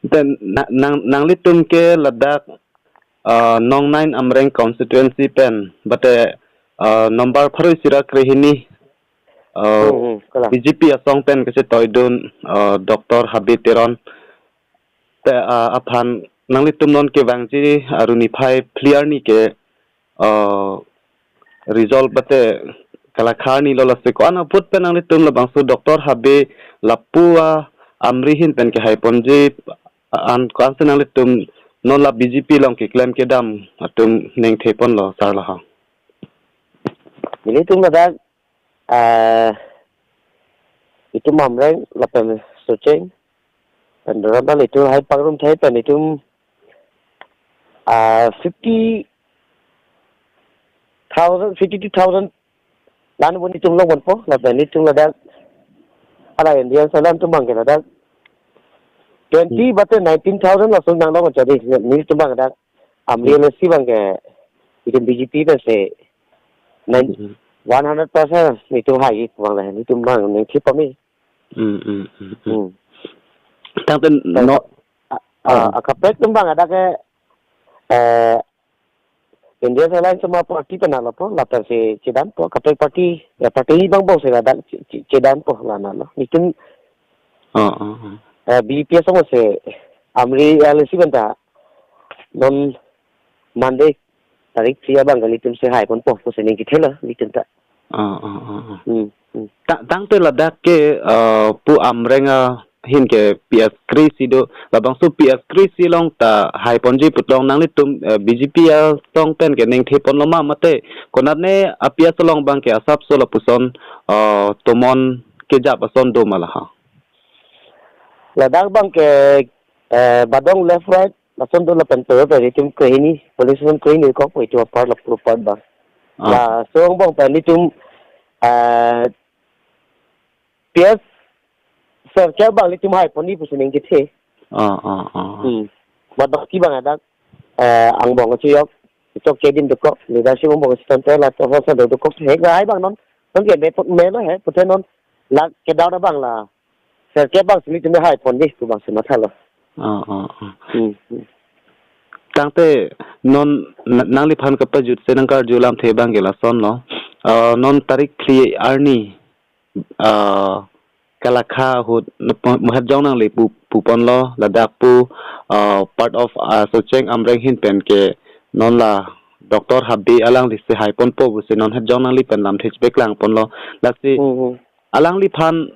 then nang litum ke ladak nong nine Amri constituency pen but number pharu sira krehini BJP asong pen kasi toydun Dr. Habiteron te aphan nang litum non kevangji aruni phai clear ni ke result bate kalakha ni lola se ko ana put pen nang litum la bangsu Dr. Habe lapua Amri hin pen ke hai ponji an kan nang litum non la BJP long ke claim ke dam atum neng thepon lo sar la ha ini tum ada itu mamreng lapan searching dan dalam itu hai pangrum thai pen itu 52,000 dan pun itu long pun po lapan itu ada ada Indian salam tu bang ada 20 but 19,000 langsung nang long jadi ni tu bang ada Amri LA bang ke itu BJP dah se 100% itu hai bang lah ni tu bang ni tip kami tang ten no kapek tu bang ada ke India salam semua parti pernah lapo lapan se cedan po kapek parti ya parti bang bos se ada cedan po lana lo itu BPS sama se Amri LA benda non Monday tarik siya bang galitum se hai pon po se ning kitela litum ta tang te ladak ke pu amrenga hin ke PS krisi do labang su PS krisi long ta hai ponji putlong nang litum BJP ya song pen ke ning thepon loma mate konat ne apia solong bang ke asap sola puson tomon ke jap ason do malaha ladak bang ke badong left right lason do lapan per itum ke ini polisi ke ini ko itu part la part bang la song bang pen itum PS sir kaya bang itum hai poni pusining kithe badong ki bang ada ang bang ko yok chok kedin de ko leadership bang stand la to hosa do ko he ga hai bang non ke me lo he puthe non la ke daw na bang la sir kaya bang sili tum hai poni tu bang se matha lo tang te non nang li phan ka pajut senang kar julam the bang gela son no non tarik thli arni kalakha hut muhat jong nang le pu pon lo ladak pu part of socheng amreng hin pen ke non la Dr. Habbi alang li se hai pon po bu se non het jong nang li pen lam thech bek lang pon lo la si alang li phan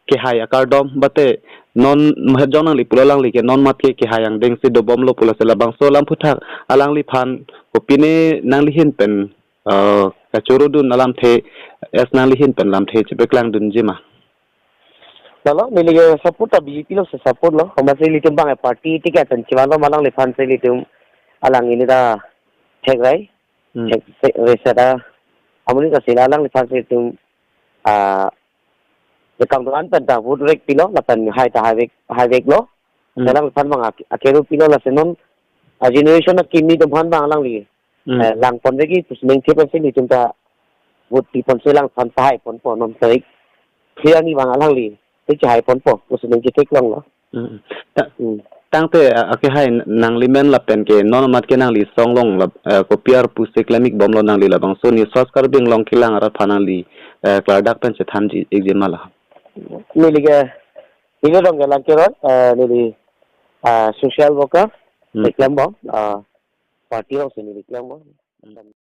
ke hai akar dom bate non muhat jong nang li pulang li ke non mat ke hai ang deng si do bom lo pula se la bang so lam phuthak alang li phan ko pine nang li hin pen ka churudun alam the es nang li hin pen lam the che bek lang dun jima Lalu milik support BJP lo support lo, masih litum bang parti tiket ciwan lo malang lefan se litum alang ini dah cek rai, cek resada, amuni kasih alang lefan se litum dekang tuan pentah wood rek pilo, lapan high rek lo, alang lefan bang akeru pilo lah senon generation nak kini tuan bang alang li, lang pon lagi terus mengcipta se litum ta wood pipon se lang fan high pon non tarik, kira ni bang alang li. Itu hai pon po, musim ini kita long lo. Tang te ake hai nang limen la pen ke non mat ke nang li song long la ko piar pu seklamik bom lo nang li la bang so ni sos kar bing long kilang ara phanang li kladak pen che tham ji exam mala. Ini dong galang kerot ni social worker reklam bom parti lo sini reklam bom.